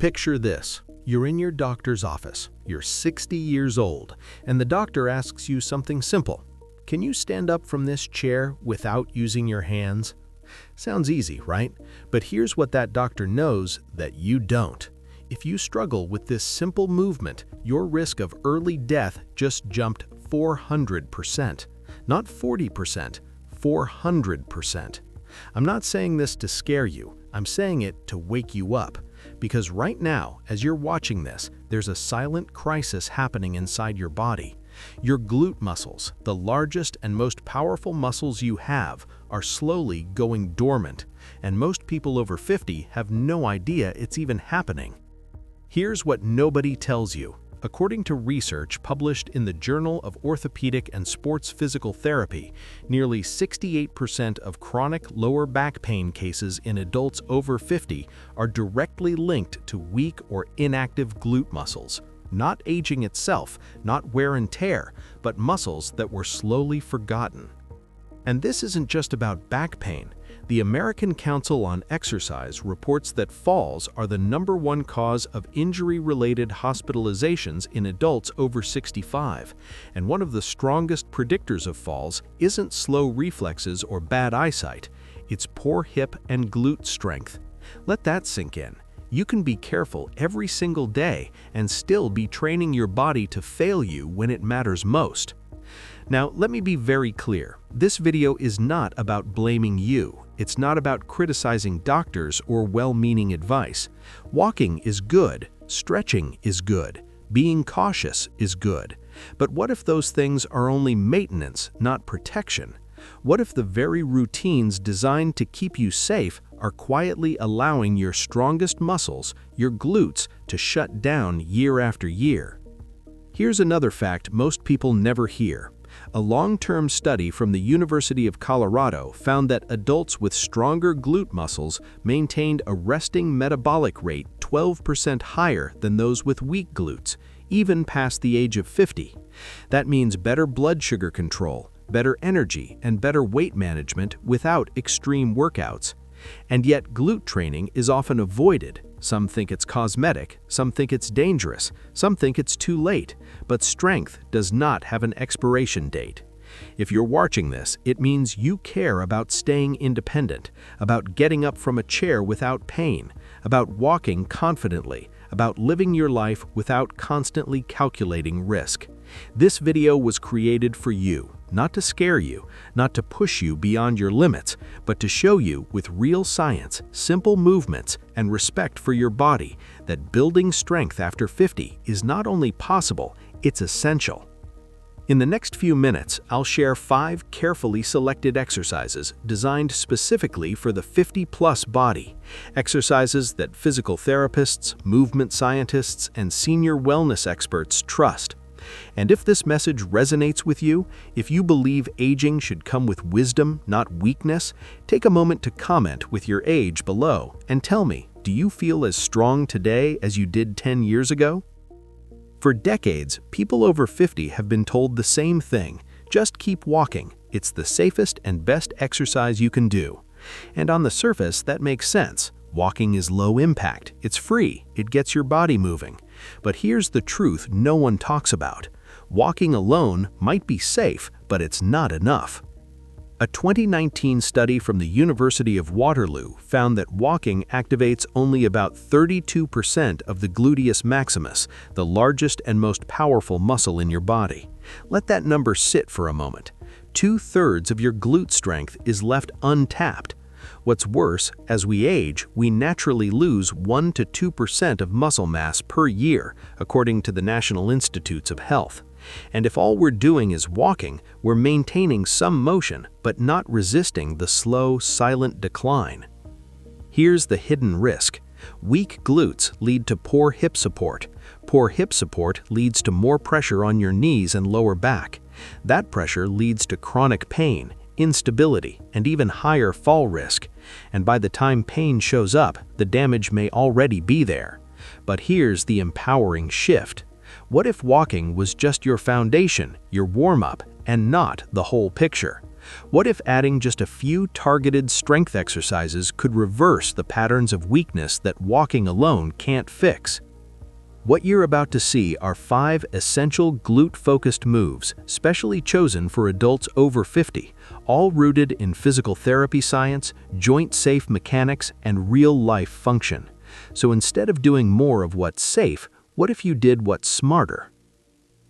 Picture this. You're in your doctor's office. You're 60 years old, and the doctor asks you something simple. Can you stand up from this chair without using your hands? Sounds easy, right? But here's what that doctor knows that you don't. If you struggle with this simple movement, your risk of early death just jumped 400%. Not 40%, 400%. I'm not saying this to scare you. I'm saying it to wake you up. Because right now, as you're watching this, there's a silent crisis happening inside your body. Your glute muscles, the largest and most powerful muscles you have, are slowly going dormant, and most people over 50 have no idea it's even happening. Here's what nobody tells you. According to research published in the Journal of Orthopedic and Sports Physical Therapy, nearly 68% of chronic lower back pain cases in adults over 50 are directly linked to weak or inactive glute muscles. Not aging itself, not wear and tear, but muscles that were slowly forgotten. And this isn't just about back pain. The American Council on Exercise reports that falls are the #1 cause of injury-related hospitalizations in adults over 65, and one of the strongest predictors of falls isn't slow reflexes or bad eyesight, it's poor hip and glute strength. Let that sink in. You can be careful every single day and still be training your body to fail you when it matters most. Now, let me be very clear. This video is not about blaming you. It's not about criticizing doctors or well-meaning advice. Walking is good, stretching is good, being cautious is good. But what if those things are only maintenance, not protection? What if the very routines designed to keep you safe are quietly allowing your strongest muscles, your glutes, to shut down year after year? Here's another fact most people never hear. A long-term study from the University of Colorado found that adults with stronger glute muscles maintained a resting metabolic rate 12% higher than those with weak glutes, even past the age of 50. That means better blood sugar control, better energy, and better weight management without extreme workouts. And yet glute training is often avoided. Some think it's cosmetic, some think it's dangerous, some think it's too late, but strength does not have an expiration date. If you're watching this, it means you care about staying independent, about getting up from a chair without pain, about walking confidently, about living your life without constantly calculating risk. This video was created for you, not to scare you, not to push you beyond your limits, but to show you with real science, simple movements, and respect for your body that building strength after 50 is not only possible, it's essential. In the next few minutes, I'll share 5 carefully selected exercises designed specifically for the 50-plus body. Exercises that physical therapists, movement scientists, and senior wellness experts trust. And if this message resonates with you, if you believe aging should come with wisdom, not weakness, take a moment to comment with your age below and tell me, do you feel as strong today as you did 10 years ago? For decades, people over 50 have been told the same thing: just keep walking. It's the safest and best exercise you can do. And on the surface, that makes sense. Walking is low impact, it's free, it gets your body moving. But here's the truth no one talks about. Walking alone might be safe, but it's not enough. A 2019 study from the University of Waterloo found that walking activates only about 32% of the gluteus maximus, the largest and most powerful muscle in your body. Let that number sit for a moment. 2/3 of your glute strength is left untapped. What's worse, as we age, we naturally lose 1 to 2% of muscle mass per year, according to the National Institutes of Health. And if all we're doing is walking, we're maintaining some motion, but not resisting the slow, silent decline. Here's the hidden risk. Weak glutes lead to poor hip support. Poor hip support leads to more pressure on your knees and lower back. That pressure leads to chronic pain, instability, and even higher fall risk. And by the time pain shows up, the damage may already be there. But here's the empowering shift. What if walking was just your foundation, your warm-up, and not the whole picture? What if adding just a few targeted strength exercises could reverse the patterns of weakness that walking alone can't fix? What you're about to see are 5 essential glute-focused moves, specially chosen for adults over 50, all rooted in physical therapy science, joint-safe mechanics, and real-life function. So instead of doing more of what's safe, what if you did what's smarter?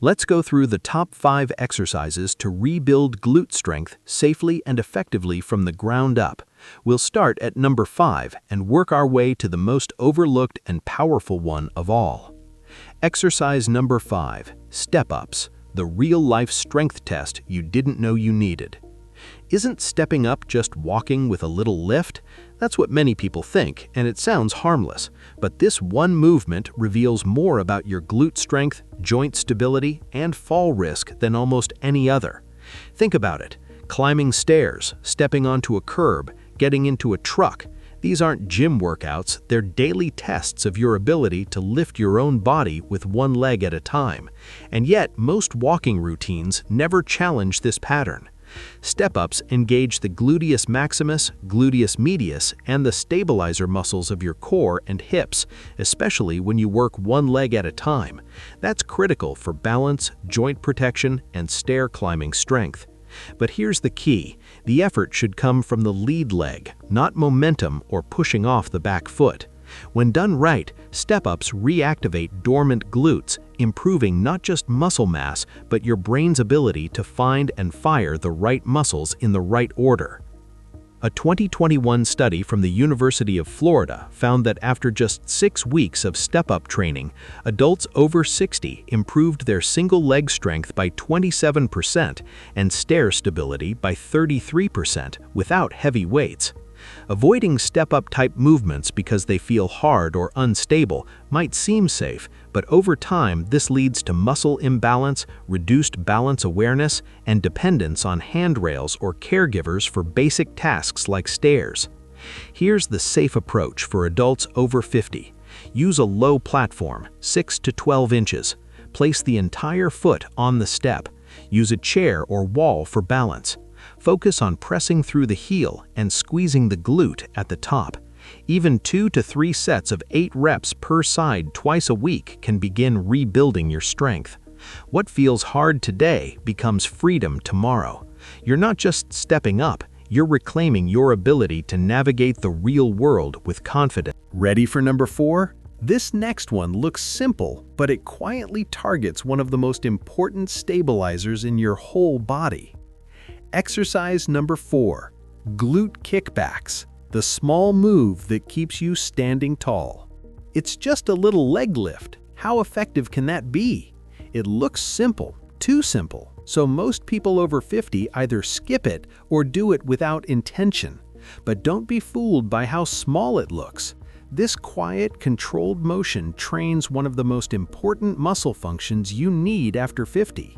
Let's go through the top 5 exercises to rebuild glute strength safely and effectively from the ground up. We'll start at number 5 and work our way to the most overlooked and powerful one of all. Exercise number 5, step-ups, the real-life strength test you didn't know you needed. Isn't stepping up just walking with a little lift? That's what many people think, and it sounds harmless. But this one movement reveals more about your glute strength, joint stability, and fall risk than almost any other. Think about it. Climbing stairs, stepping onto a curb, getting into a truck. These aren't gym workouts, they're daily tests of your ability to lift your own body with one leg at a time. And yet, most walking routines never challenge this pattern. Step-ups engage the gluteus maximus, gluteus medius, and the stabilizer muscles of your core and hips, especially when you work one leg at a time. That's critical for balance, joint protection, and stair climbing strength. But here's the key. The effort should come from the lead leg, not momentum or pushing off the back foot. When done right, step-ups reactivate dormant glutes, improving not just muscle mass, but your brain's ability to find and fire the right muscles in the right order. A 2021 study from the University of Florida found that after just 6 weeks of step-up training, adults over 60 improved their single leg strength by 27% and stair stability by 33% without heavy weights. Avoiding step-up type movements because they feel hard or unstable might seem safe, but over time this leads to muscle imbalance, reduced balance awareness, and dependence on handrails or caregivers for basic tasks like stairs. Here's the safe approach for adults over 50. Use a low platform, 6 to 12 inches. Place the entire foot on the step. Use a chair or wall for balance. Focus on pressing through the heel and squeezing the glute at the top. Even 2 to 3 sets of 8 reps per side twice a week can begin rebuilding your strength. What feels hard today becomes freedom tomorrow. You're not just stepping up, you're reclaiming your ability to navigate the real world with confidence. Ready for number 4? This next one looks simple, but it quietly targets one of the most important stabilizers in your whole body. Exercise number 4, glute kickbacks, the small move that keeps you standing tall. It's just a little leg lift. How effective can that be? It looks simple, too simple, so most people over 50 either skip it or do it without intention. But don't be fooled by how small it looks. This quiet, controlled motion trains one of the most important muscle functions you need after 50.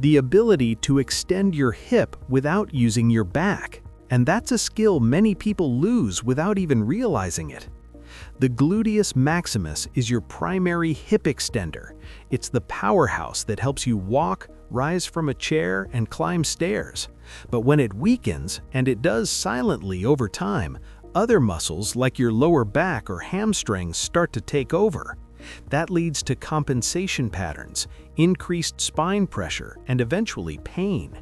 The ability to extend your hip without using your back. And that's a skill many people lose without even realizing it. The gluteus maximus is your primary hip extender. It's the powerhouse that helps you walk, rise from a chair, and climb stairs. But when it weakens, and it does silently over time, other muscles like your lower back or hamstrings start to take over. That leads to compensation patterns, increased spine pressure, and eventually pain.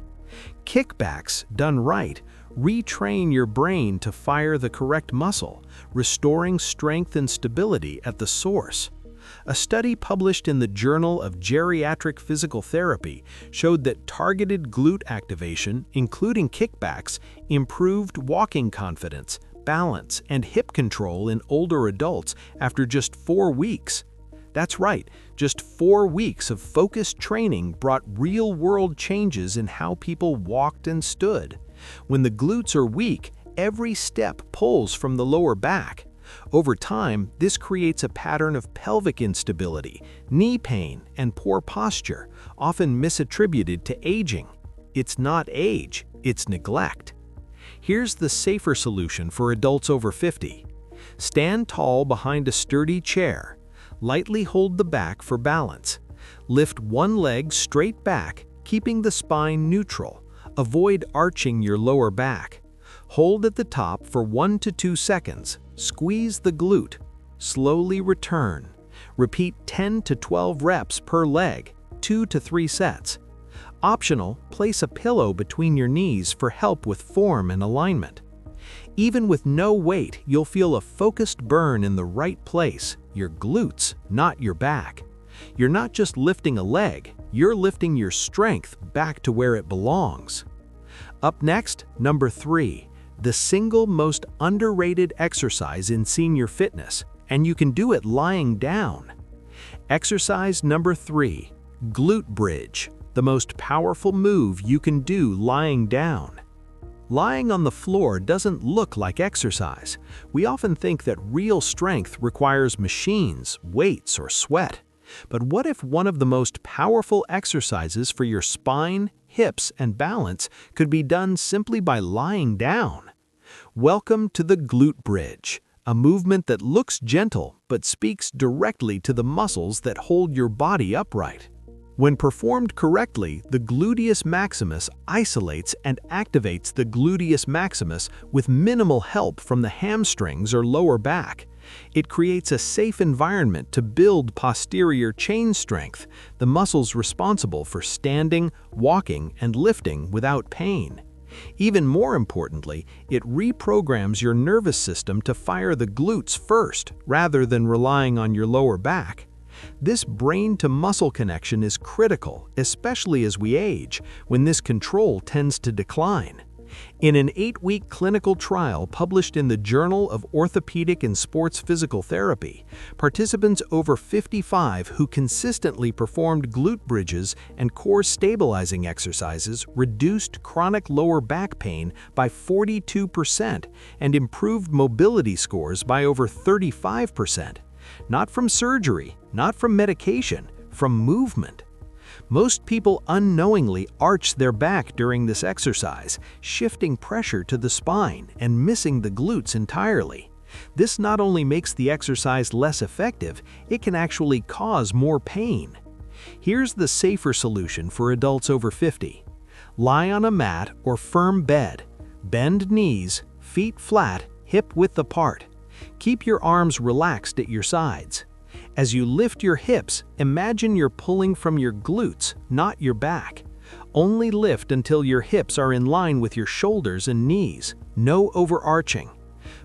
Kickbacks, done right, retrain your brain to fire the correct muscle, restoring strength and stability at the source. A study published in the Journal of Geriatric Physical Therapy showed that targeted glute activation, including kickbacks, improved walking confidence, balance, and hip control in older adults after just 4 weeks. That's right, just 4 weeks of focused training brought real-world changes in how people walked and stood. When the glutes are weak, every step pulls from the lower back. Over time, this creates a pattern of pelvic instability, knee pain, and poor posture, often misattributed to aging. It's not age, it's neglect. Here's the safer solution for adults over 50. Stand tall behind a sturdy chair. Lightly hold the back for balance. Lift one leg straight back, keeping the spine neutral. Avoid arching your lower back. Hold at the top for 1 to 2 seconds. Squeeze the glute. Slowly return. Repeat 10 to 12 reps per leg, 2 to 3 sets. Optional, place a pillow between your knees for help with form and alignment. Even with no weight, you'll feel a focused burn in the right place, your glutes, not your back. You're not just lifting a leg, you're lifting your strength back to where it belongs. Up next, number 3, the single most underrated exercise in senior fitness, and you can do it lying down. Exercise number 3, glute bridge, the most powerful move you can do lying down. Lying on the floor doesn't look like exercise. We often think that real strength requires machines, weights, or sweat. But what if one of the most powerful exercises for your spine, hips, and balance could be done simply by lying down? Welcome to the glute bridge, a movement that looks gentle but speaks directly to the muscles that hold your body upright. When performed correctly, the gluteus maximus isolates and activates the gluteus maximus with minimal help from the hamstrings or lower back. It creates a safe environment to build posterior chain strength, the muscles responsible for standing, walking, and lifting without pain. Even more importantly, it reprograms your nervous system to fire the glutes first, rather than relying on your lower back. This brain-to-muscle connection is critical, especially as we age, when this control tends to decline. In an 8-week clinical trial published in the Journal of Orthopedic and Sports Physical Therapy, participants over 55 who consistently performed glute bridges and core stabilizing exercises reduced chronic lower back pain by 42% and improved mobility scores by over 35%. Not from surgery, not from medication, from movement. Most people unknowingly arch their back during this exercise, shifting pressure to the spine and missing the glutes entirely. This not only makes the exercise less effective, it can actually cause more pain. Here's the safer solution for adults over 50. Lie on a mat or firm bed. Bend knees, feet flat, hip width apart. Keep your arms relaxed at your sides. As you lift your hips, imagine you're pulling from your glutes, not your back. Only lift until your hips are in line with your shoulders and knees, no overarching.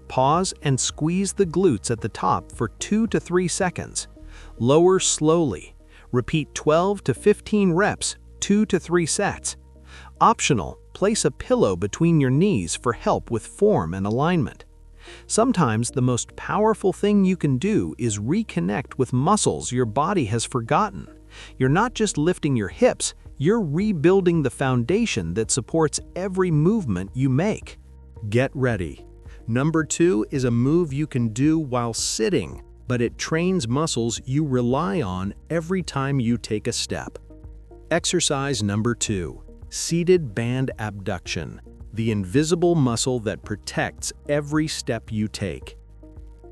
Pause and squeeze the glutes at the top for 2 to 3 seconds. Lower slowly. Repeat 12 to 15 reps, 2 to 3 sets. Optional, place a pillow between your knees for help with form and alignment. Sometimes the most powerful thing you can do is reconnect with muscles your body has forgotten. You're not just lifting your hips, you're rebuilding the foundation that supports every movement you make. Get ready. Number 2 is a move you can do while sitting, but it trains muscles you rely on every time you take a step. Exercise number 2, seated band abduction. The invisible muscle that protects every step you take.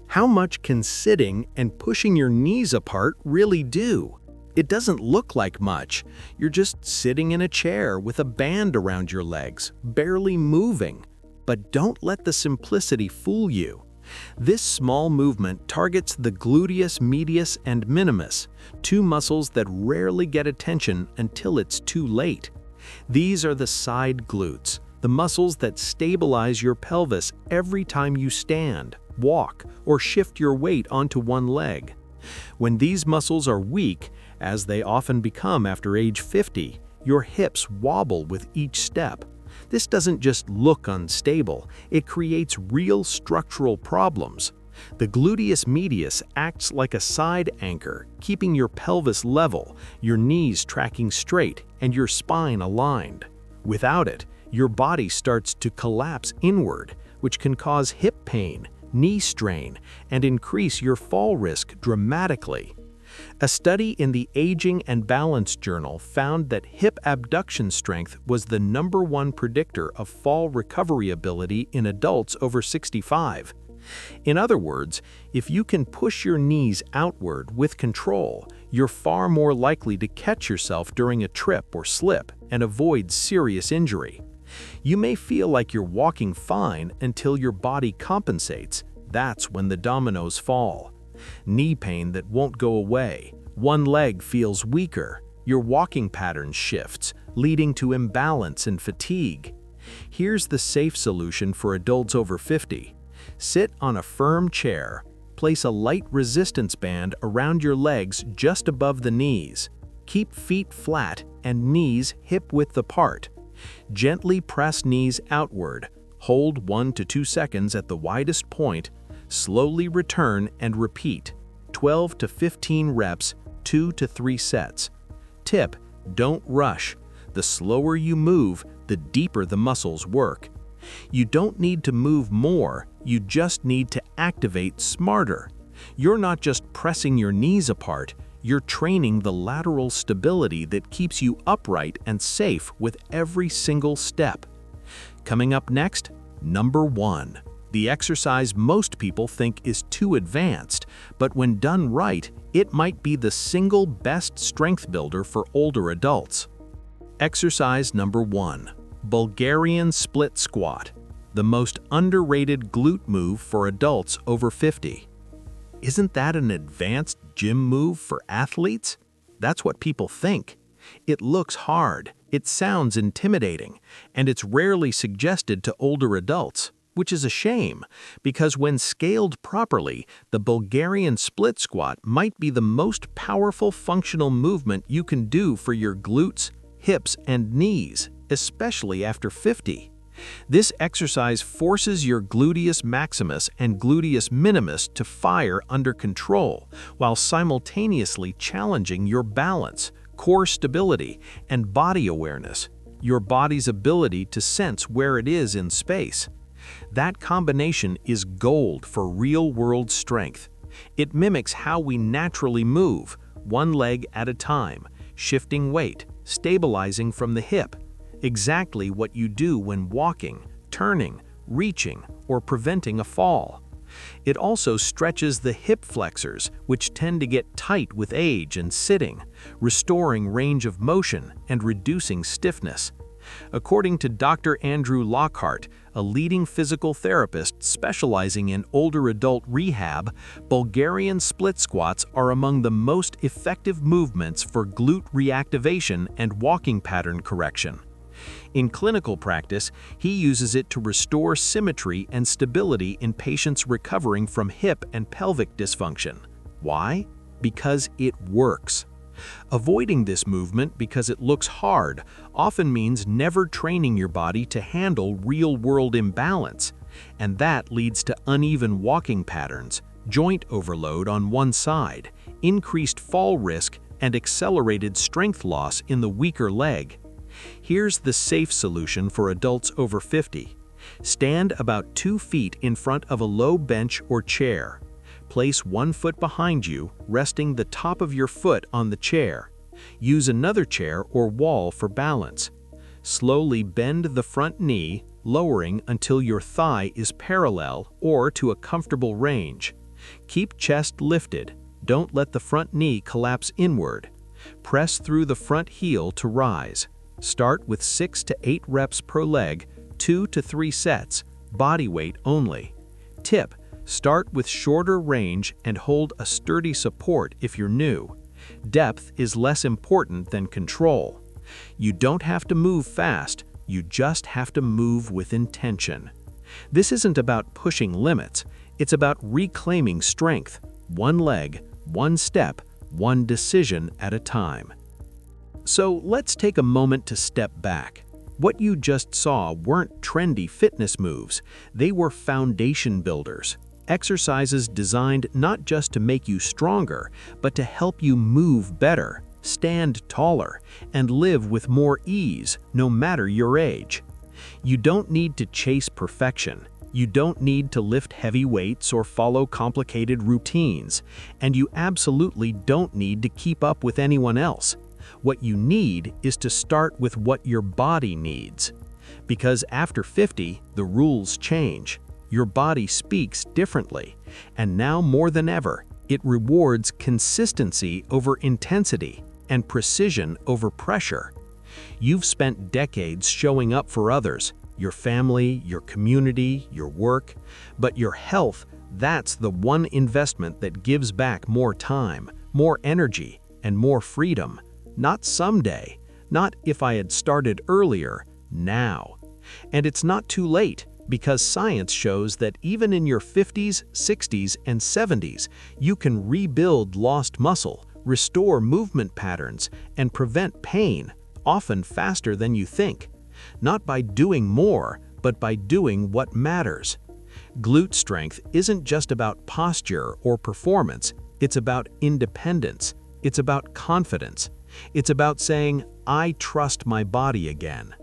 How much can sitting and pushing your knees apart really do? It doesn't look like much. You're just sitting in a chair with a band around your legs, barely moving. But don't let the simplicity fool you. This small movement targets the gluteus medius and minimus, 2 muscles that rarely get attention until it's too late. These are the side glutes, the muscles that stabilize your pelvis every time you stand, walk, or shift your weight onto one leg. When these muscles are weak, as they often become after age 50, your hips wobble with each step. This doesn't just look unstable, it creates real structural problems. The gluteus medius acts like a side anchor, keeping your pelvis level, your knees tracking straight, and your spine aligned. Without it, your body starts to collapse inward, which can cause hip pain, knee strain, and increase your fall risk dramatically. A study in the Aging and Balance Journal found that hip abduction strength was the #1 predictor of fall recovery ability in adults over 65. In other words, if you can push your knees outward with control, you're far more likely to catch yourself during a trip or slip and avoid serious injury. You may feel like you're walking fine until your body compensates. That's when the dominoes fall. Knee pain that won't go away, one leg feels weaker, your walking pattern shifts, leading to imbalance and fatigue. Here's the safe solution for adults over 50. Sit on a firm chair, place a light resistance band around your legs just above the knees. Keep feet flat and knees hip-width apart. Gently press knees outward, hold 1 to 2 seconds at the widest point, slowly return and repeat. 12 to 15 reps, 2 to 3 sets. Tip: don't rush. The slower you move, the deeper the muscles work. You don't need to move more, you just need to activate smarter. You're not just pressing your knees apart, you're training the lateral stability that keeps you upright and safe with every single step. Coming up next, number 1. The exercise most people think is too advanced, but when done right, it might be the single best strength builder for older adults. Exercise number 1. Bulgarian split squat, the most underrated glute move for adults over 50. Isn't that an advanced gym move for athletes? That's what people think. It looks hard, it sounds intimidating, and it's rarely suggested to older adults, which is a shame, because when scaled properly, the Bulgarian split squat might be the most powerful functional movement you can do for your glutes, hips, and knees, especially after 50. This exercise forces your gluteus maximus and gluteus minimus to fire under control, while simultaneously challenging your balance, core stability, and body awareness, your body's ability to sense where it is in space. That combination is gold for real-world strength. It mimics how we naturally move, one leg at a time, shifting weight, stabilizing from the hip. Exactly what you do when walking, turning, reaching, or preventing a fall. It also stretches the hip flexors, which tend to get tight with age and sitting, restoring range of motion and reducing stiffness. According to Dr. Andrew Lockhart, a leading physical therapist specializing in older adult rehab, Bulgarian split squats are among the most effective movements for glute reactivation and walking pattern correction. In clinical practice, he uses it to restore symmetry and stability in patients recovering from hip and pelvic dysfunction. Why? Because it works. Avoiding this movement because it looks hard often means never training your body to handle real-world imbalance, and that leads to uneven walking patterns, joint overload on one side, increased fall risk, and accelerated strength loss in the weaker leg. Here's the safe solution for adults over 50. Stand about 2 feet in front of a low bench or chair. Place 1 foot behind you, resting the top of your foot on the chair. Use another chair or wall for balance. Slowly bend the front knee, lowering until your thigh is parallel or to a comfortable range. Keep chest lifted. Don't let the front knee collapse inward. Press through the front heel to rise. Start with 6 to 8 reps per leg, 2 to 3 sets, body weight only. Tip: start with shorter range and hold a sturdy support if you're new. Depth is less important than control. You don't have to move fast, you just have to move with intention. This isn't about pushing limits, it's about reclaiming strength, one leg, one step, one decision at a time. So let's take a moment to step back. What you just saw weren't trendy fitness moves, they were foundation builders. Exercises designed not just to make you stronger, but to help you move better, stand taller, and live with more ease, no matter your age. You don't need to chase perfection. You don't need to lift heavy weights or follow complicated routines. And you absolutely don't need to keep up with anyone else. What you need is to start with what your body needs. Because after 50, the rules change. Your body speaks differently, and now more than ever, it rewards consistency over intensity and precision over pressure. You've spent decades showing up for others, your family, your community, your work, but your health, that's the one investment that gives back more time, more energy, and more freedom. Not someday, not if I had started earlier, now. And it's not too late, because science shows that even in your 50s, 60s, and 70s, you can rebuild lost muscle, restore movement patterns, and prevent pain, often faster than you think. Not by doing more, but by doing what matters. Glute strength isn't just about posture or performance, it's about independence, it's about confidence, it's about saying, I trust my body again.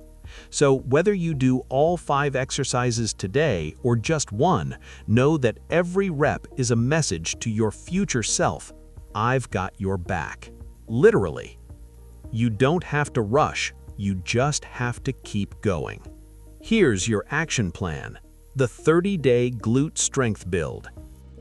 So whether you do all 5 exercises today or just one, know that every rep is a message to your future self. I've got your back. Literally. You don't have to rush, you just have to keep going. Here's your action plan. The 30-day glute strength build.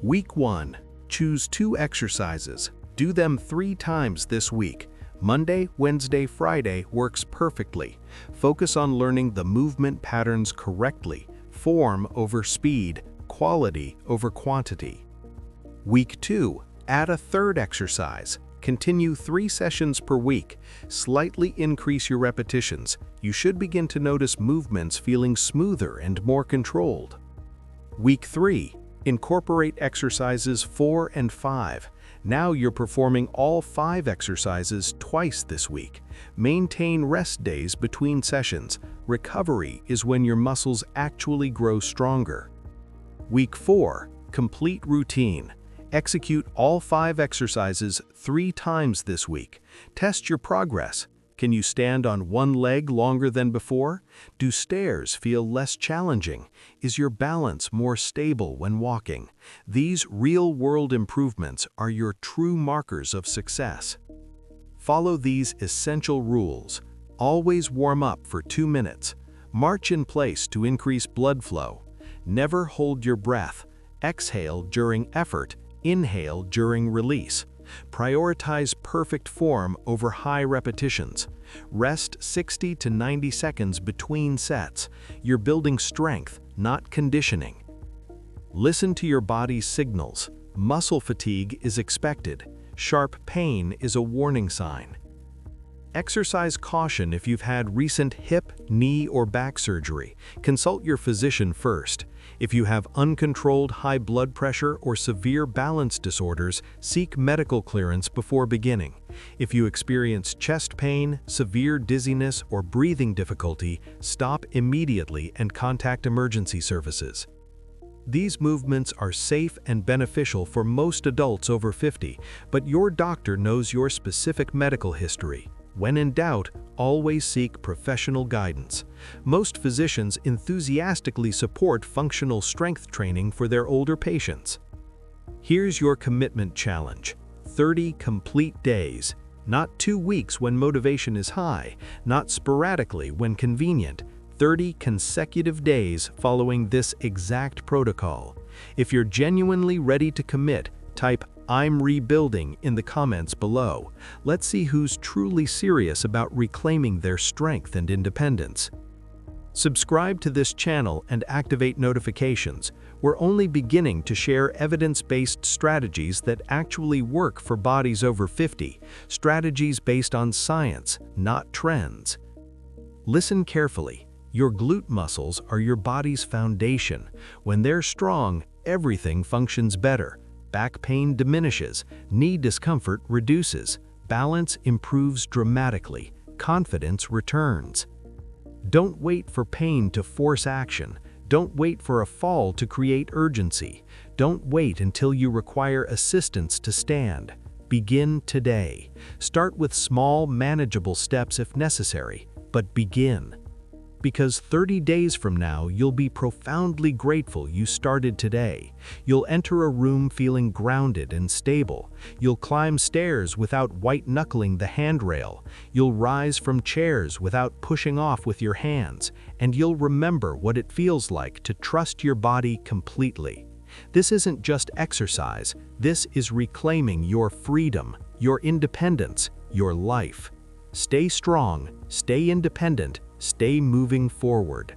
Week 1. Choose 2 exercises. Do them 3 times this week. Monday, Wednesday, Friday works perfectly. Focus on learning the movement patterns correctly, form over speed, quality over quantity. Week 2, add a 3rd exercise. Continue 3 sessions per week. Slightly increase your repetitions. You should begin to notice movements feeling smoother and more controlled. Week 3, incorporate exercises 4 and 5. Now you're performing all 5 exercises twice this week. Maintain rest days between sessions. Recovery is when your muscles actually grow stronger. Week 4, complete routine. Execute all 5 exercises 3 times this week. Test your progress. Can you stand on one leg longer than before? Do stairs feel less challenging? Is your balance more stable when walking? These real-world improvements are your true markers of success. Follow these essential rules. Always warm up for 2 minutes. March in place to increase blood flow. Never hold your breath. Exhale during effort. Inhale during release. Prioritize perfect form over high repetitions. Rest 60 to 90 seconds between sets. You're building strength, not conditioning. Listen to your body's signals. Muscle fatigue is expected. Sharp pain is a warning sign. Exercise caution if you've had recent hip, knee, or back surgery. Consult your physician first. If you have uncontrolled high blood pressure or severe balance disorders, seek medical clearance before beginning. If you experience chest pain, severe dizziness, or breathing difficulty, stop immediately and contact emergency services. These movements are safe and beneficial for most adults over 50, but your doctor knows your specific medical history. When in doubt, always seek professional guidance. Most physicians enthusiastically support functional strength training for their older patients. Here's your commitment challenge: 30 complete days. Not 2 weeks when motivation is high, not sporadically when convenient. 30 consecutive days following this exact protocol. If you're genuinely ready to commit, type "I'm rebuilding" in the comments below. Let's see who's truly serious about reclaiming their strength and independence. Subscribe to this channel and activate notifications. We're only beginning to share evidence-based strategies that actually work for bodies over 50, strategies based on science, not trends. Listen carefully. Your glute muscles are your body's foundation. When they're strong, everything functions better. Back pain diminishes, knee discomfort reduces, balance improves dramatically, confidence returns. Don't wait for pain to force action. Don't wait for a fall to create urgency. Don't wait until you require assistance to stand. Begin today. Start with small, manageable steps if necessary, but begin. Because 30 days from now, you'll be profoundly grateful you started today. You'll enter a room feeling grounded and stable. You'll climb stairs without white-knuckling the handrail. You'll rise from chairs without pushing off with your hands. and you'll remember what it feels like to trust your body completely. This isn't just exercise, this is reclaiming your freedom, your independence, your life. Stay strong, stay independent, stay moving forward.